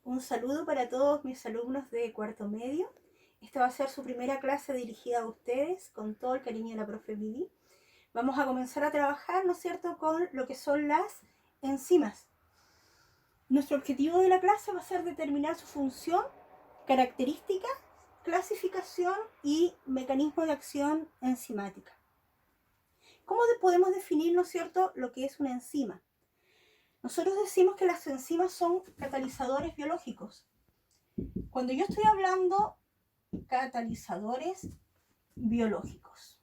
Un saludo para todos mis alumnos de cuarto medio. Esta va a ser su primera clase dirigida a ustedes con todo el cariño de la profe Vivi. Vamos a comenzar a trabajar, ¿no es cierto?, con lo que son las enzimas. Nuestro objetivo de la clase va a ser determinar su función, características, clasificación y mecanismo de acción enzimática. ¿Cómo podemos definir, ¿no es cierto?, lo que es una enzima? Nosotros decimos que las enzimas son catalizadores biológicos. Cuando yo estoy hablando catalizadores biológicos,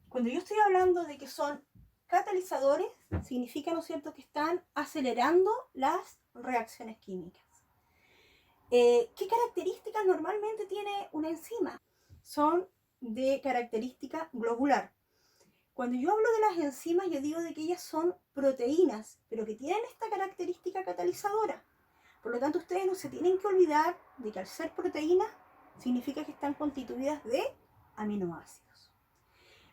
cuando yo estoy hablando de que son catalizadores, significa, ¿no es cierto?, que están acelerando las reacciones químicas. ¿Qué características normalmente tiene una enzima? Son de característica globular. Cuando yo hablo de las enzimas, yo digo de que ellas son proteínas, pero que tienen esta característica catalizadora. Por lo tanto, ustedes no se tienen que olvidar de que al ser proteínas, significa que están constituidas de aminoácidos.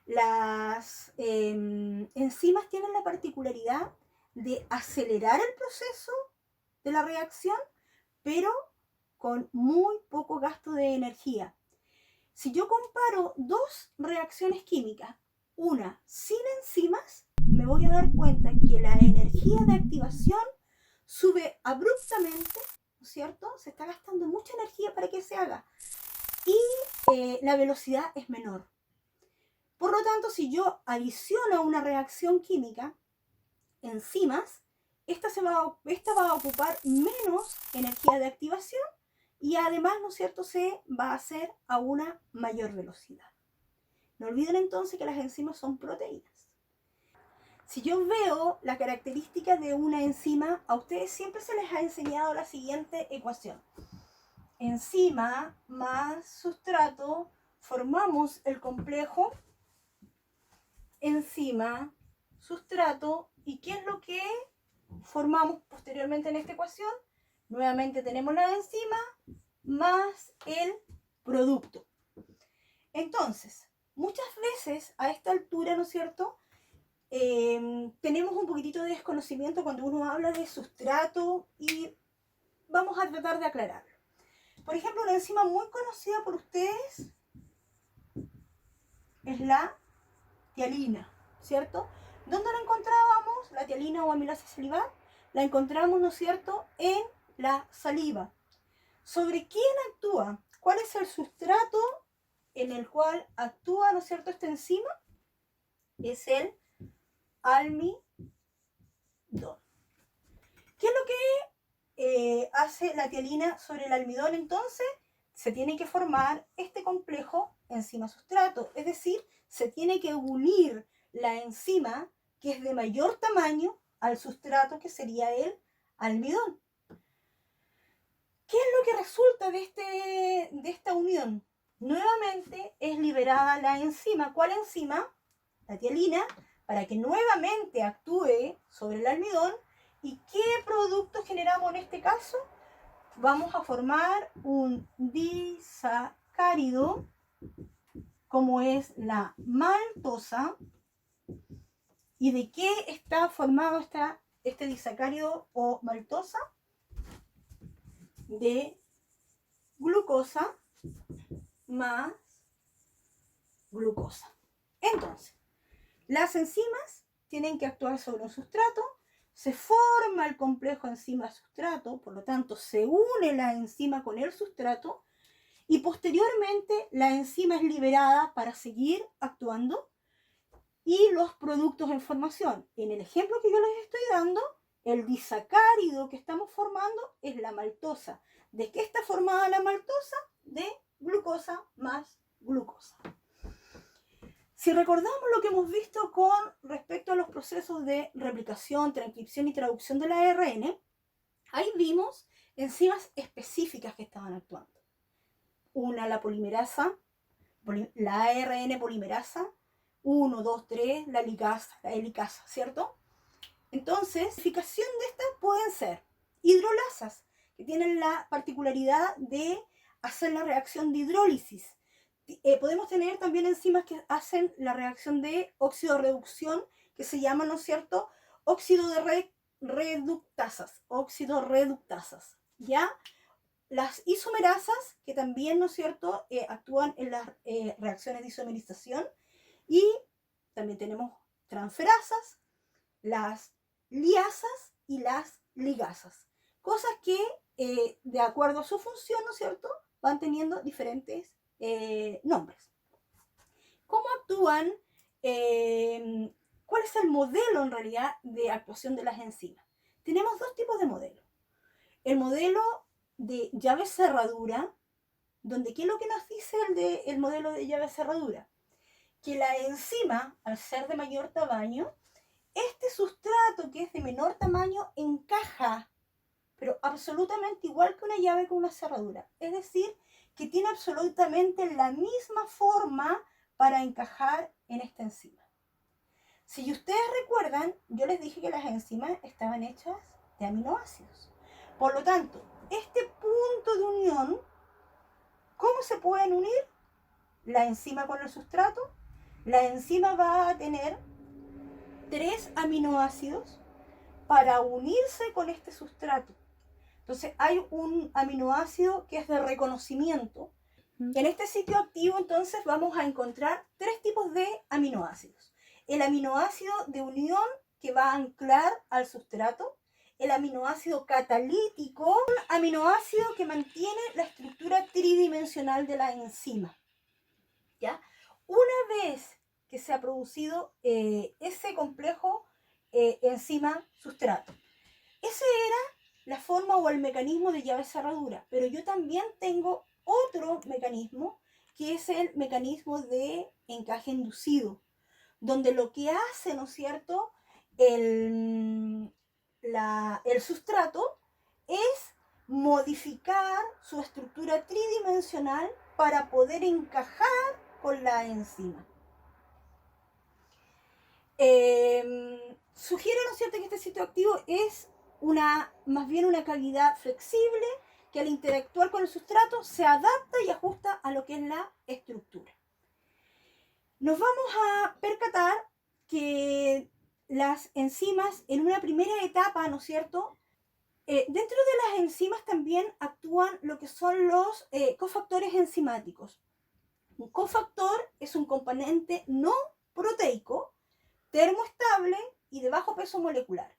Las enzimas tienen la particularidad de acelerar el proceso de la reacción, pero con muy poco gasto de energía. Si yo comparo dos reacciones químicas, una sin enzimas, me voy a dar cuenta que la energía de activación sube abruptamente, ¿no es cierto? Se está gastando mucha energía para que se haga y la velocidad es menor. Por lo tanto, si yo adiciono una reacción química, enzimas, esta va a ocupar menos energía de activación y además, ¿no es cierto?, se va a hacer a una mayor velocidad. No olviden entonces que las enzimas son proteínas. Si yo veo la característica de una enzima, a ustedes siempre se les ha enseñado la siguiente ecuación. Enzima más sustrato, formamos el complejo enzima, sustrato, ¿y qué es lo que formamos posteriormente en esta ecuación? Nuevamente tenemos la enzima más el producto. Entonces, muchas veces a esta altura, ¿no es cierto?, tenemos un poquitito de desconocimiento cuando uno habla de sustrato y vamos a tratar de aclararlo. Por ejemplo, una enzima muy conocida por ustedes es la tialina, ¿cierto? ¿Dónde la encontrábamos? La tialina o amilasa salivar la encontramos, ¿no es cierto?, en la saliva. ¿Sobre quién actúa? ¿Cuál es el sustrato en el cual actúa, ¿no es cierto?, esta enzima? Es el almidón. ¿Qué es lo que hace la tialina sobre el almidón? Entonces, se tiene que formar este complejo enzima-sustrato, es decir, se tiene que unir la enzima que es de mayor tamaño al sustrato que sería el almidón. ¿Qué es lo que resulta de esta unión? Nuevamente es liberada la enzima. ¿Cuál enzima? La tialina, para que nuevamente actúe sobre el almidón. ¿Y qué producto generamos en este caso? Vamos a formar un disacárido, como es la maltosa. ¿Y de qué está formado este disacárido o maltosa? De glucosa más glucosa. Entonces, las enzimas tienen que actuar sobre un sustrato, se forma el complejo enzima-sustrato, por lo tanto se une la enzima con el sustrato y posteriormente la enzima es liberada para seguir actuando y los productos en formación. En el ejemplo que yo les estoy dando, el disacárido que estamos formando es la maltosa. ¿De qué está formada la maltosa? De glucosa más glucosa. Si recordamos lo que hemos visto con respecto a los procesos de replicación, transcripción y traducción del ARN, ahí vimos enzimas específicas que estaban actuando. Una, la polimerasa, la ARN polimerasa, 1, 2, 3, la helicasa, ¿cierto? Entonces, la clasificación de estas pueden ser hidrolasas, que tienen la particularidad de hacer la reacción de hidrólisis. Podemos tener también enzimas que hacen la reacción de oxidorreducción, que se llama, ¿no es cierto?, óxido de reductasas, oxidorreductasas, ¿ya? Las isomerasas, que también, ¿no es cierto?, actúan en las reacciones de isomerización. Y también tenemos transferasas, las liasas y las ligasas. Cosas que, de acuerdo a su función, ¿no es cierto?, van teniendo diferentes nombres. ¿Cómo actúan? ¿Cuál es el modelo, en realidad, de actuación de las enzimas? Tenemos dos tipos de modelos. El modelo de llave-cerradura, donde ¿qué es lo que nos dice el modelo de llave-cerradura? Que la enzima, al ser de mayor tamaño, este sustrato que es de menor tamaño encaja, pero absolutamente igual que una llave con una cerradura. Es decir, que tiene absolutamente la misma forma para encajar en esta enzima. Si ustedes recuerdan, yo les dije que las enzimas estaban hechas de aminoácidos. Por lo tanto, este punto de unión, ¿cómo se pueden unir? La enzima con el sustrato. La enzima va a tener 3 aminoácidos para unirse con este sustrato. Entonces hay un aminoácido que es de reconocimiento. En este sitio activo, entonces, vamos a encontrar 3 tipos de aminoácidos. El aminoácido de unión, que va a anclar al sustrato. El aminoácido catalítico, un aminoácido que mantiene la estructura tridimensional de la enzima. ¿Ya? Una vez que se ha producido ese complejo enzima-sustrato, esa era la forma o el mecanismo de llave-cerradura, pero yo también tengo otro mecanismo, que es el mecanismo de encaje inducido, donde lo que hace, ¿no es cierto?, el sustrato es modificar su estructura tridimensional para poder encajar con la enzima. Sugiere, ¿no es cierto?, que este sitio activo es más bien una cavidad flexible que al interactuar con el sustrato se adapta y ajusta a lo que es la estructura. Nos vamos a percatar que las enzimas en una primera etapa, ¿no es cierto?, dentro de las enzimas también actúan lo que son los cofactores enzimáticos. Un cofactor es un componente no proteico, termoestable y de bajo peso molecular,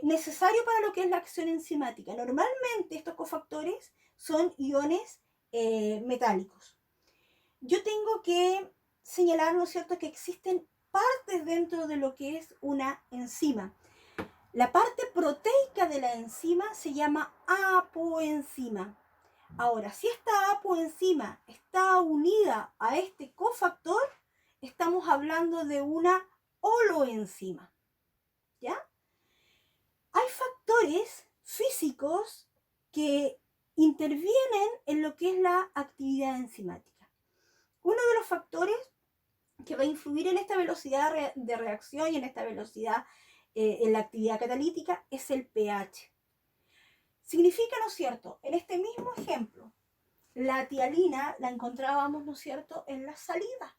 necesario para lo que es la acción enzimática. Normalmente estos cofactores son iones metálicos. Yo tengo que señalar, ¿no es cierto?, que existen partes dentro de lo que es una enzima. La parte proteica de la enzima se llama apoenzima. Ahora, si esta apoenzima está unida a este cofactor, estamos hablando de una holoenzima. ¿Ya? Hay factores físicos que intervienen en lo que es la actividad enzimática. Uno de los factores que va a influir en esta velocidad de reacción y en esta velocidad en la actividad catalítica es el pH. Significa, ¿no es cierto?, en este mismo ejemplo, la tialina la encontrábamos, ¿no es cierto?, en la saliva.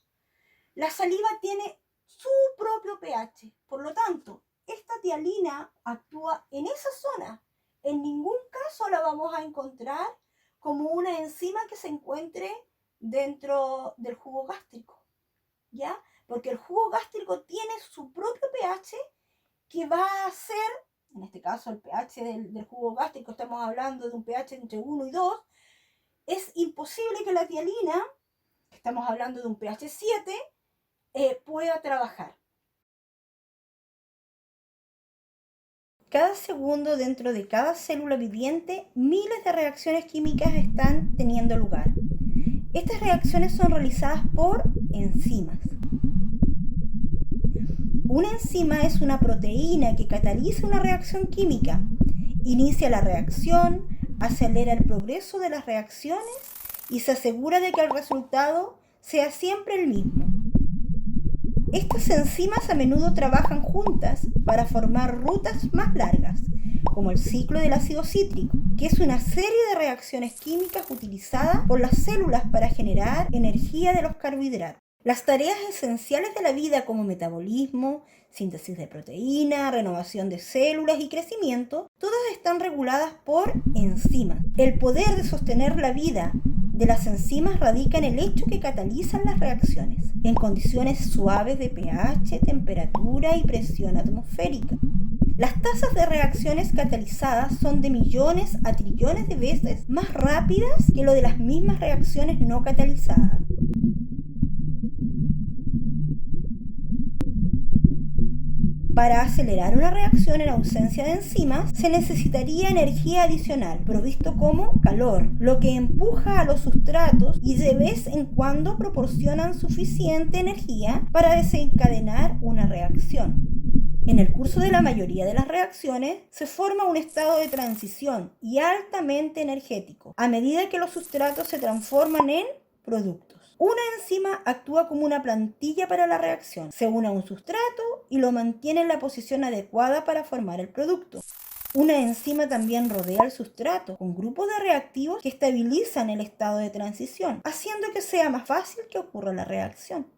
La saliva tiene su propio pH, por lo tanto, esta tialina actúa en esa zona. En ningún caso la vamos a encontrar como una enzima que se encuentre dentro del jugo gástrico, ¿ya? Porque el jugo gástrico tiene su propio pH que va a ser, en este caso el pH del jugo gástrico, estamos hablando de un pH entre 1 y 2, es imposible que la tialina, estamos hablando de un pH 7, pueda trabajar. Cada segundo dentro de cada célula viviente, miles de reacciones químicas están teniendo lugar. Estas reacciones son realizadas por enzimas. Una enzima es una proteína que cataliza una reacción química, inicia la reacción, acelera el progreso de las reacciones y se asegura de que el resultado sea siempre el mismo. Estas enzimas a menudo trabajan juntas para formar rutas más largas, como el ciclo del ácido cítrico, que es una serie de reacciones químicas utilizadas por las células para generar energía de los carbohidratos. Las tareas esenciales de la vida como metabolismo, síntesis de proteína, renovación de células y crecimiento, todas están reguladas por enzimas. El poder de sostener la vida de las enzimas radica en el hecho que catalizan las reacciones en condiciones suaves de pH, temperatura y presión atmosférica. Las tasas de reacciones catalizadas son de millones a trillones de veces más rápidas que lo de las mismas reacciones no catalizadas. Para acelerar una reacción en ausencia de enzimas, se necesitaría energía adicional, provisto como calor, lo que empuja a los sustratos y de vez en cuando proporcionan suficiente energía para desencadenar una reacción. En el curso de la mayoría de las reacciones se forma un estado de transición y altamente energético, a medida que los sustratos se transforman en productos. Una enzima actúa como una plantilla para la reacción. Se une a un sustrato y lo mantiene en la posición adecuada para formar el producto. Una enzima también rodea el sustrato con grupos de reactivos que estabilizan el estado de transición, haciendo que sea más fácil que ocurra la reacción.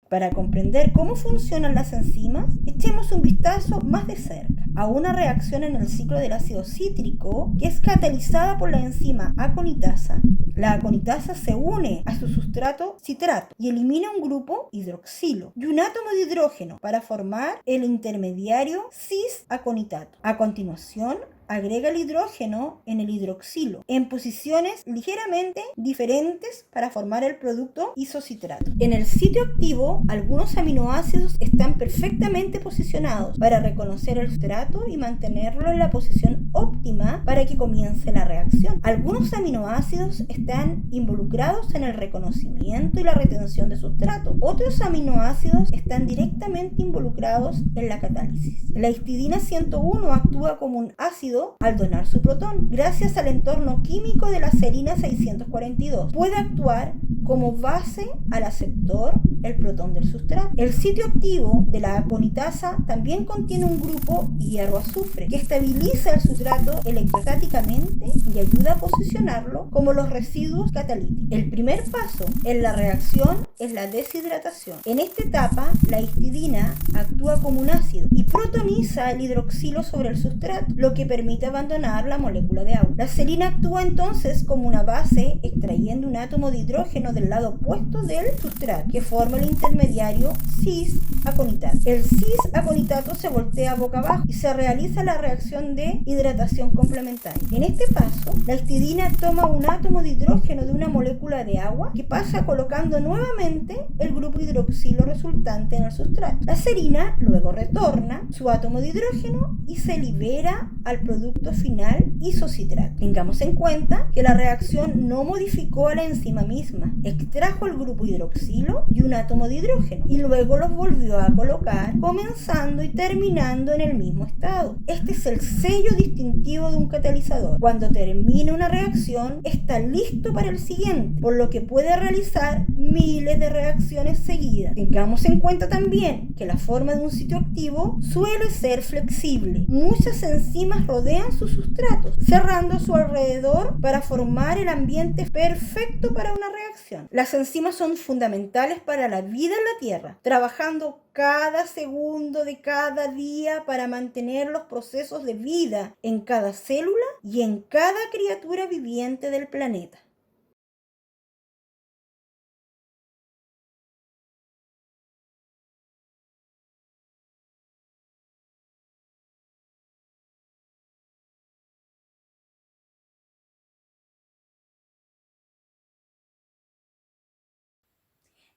Para comprender cómo funcionan las enzimas, echemos un vistazo más de cerca a una reacción en el ciclo del ácido cítrico que es catalizada por la enzima aconitasa. La aconitasa se une a su sustrato citrato y elimina un grupo hidroxilo y un átomo de hidrógeno para formar el intermediario cis-aconitato. A continuación, agrega el hidrógeno en el hidroxilo en posiciones ligeramente diferentes para formar el producto isocitrato. En el sitio activo, algunos aminoácidos están perfectamente posicionados para reconocer el sustrato y mantenerlo en la posición óptima para que comience la reacción. Algunos aminoácidos están involucrados en el reconocimiento y la retención de sustrato. Otros aminoácidos están directamente involucrados en la catálisis. La histidina 101 actúa como un ácido al donar su protón. Gracias al entorno químico de la serina 642, puede actuar como base al aceptor el protón del sustrato. El sitio activo de la aconitasa también contiene un grupo hierro-azufre que estabiliza el sustrato electrostáticamente y ayuda a posicionarlo como los residuos catalíticos. El primer paso en la reacción es la deshidratación. En esta etapa, la histidina actúa como un ácido y protoniza el hidroxilo sobre el sustrato, lo que permite abandonar la molécula de agua. La serina actúa entonces como una base, extrayendo un átomo de hidrógeno del lado opuesto del sustrato, que forma el intermediario cis-aconitato. El cis-aconitato se voltea boca abajo y se realiza la reacción de hidratación complementaria. En este paso, la histidina toma un átomo de hidrógeno de una molécula de agua que pasa colocando nuevamente el grupo hidroxilo resultante en el sustrato. La serina luego retorna su átomo de hidrógeno y se libera al producto final isocitrato. Tengamos en cuenta que la reacción no modificó a la enzima misma, extrajo el grupo hidroxilo y un átomo de hidrógeno y luego los volvió a colocar, comenzando y terminando en el mismo estado. Este es el sello distintivo de un catalizador. Cuando termina una reacción, está listo para el siguiente, por lo que puede realizar miles de reacciones seguidas. Tengamos en cuenta también que la forma de un sitio activo suele ser flexible. Muchas enzimas rodean sus sustratos, cerrando a su alrededor para formar el ambiente perfecto para una reacción. Las enzimas son fundamentales para la vida en la Tierra, trabajando cada segundo de cada día para mantener los procesos de vida en cada célula y en cada criatura viviente del planeta.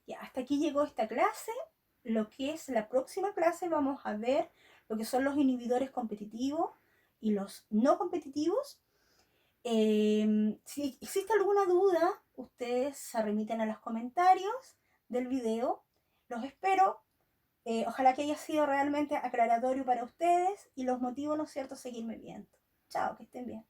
Ya, hasta aquí llegó esta clase. Lo que es la próxima clase vamos a ver lo que son los inhibidores competitivos y los no competitivos. Si existe alguna duda, ustedes se remiten a los comentarios del video. Los espero. Ojalá que haya sido realmente aclaratorio para ustedes y los motivo, ¿no es cierto?, seguirme viendo. Chao, que estén bien.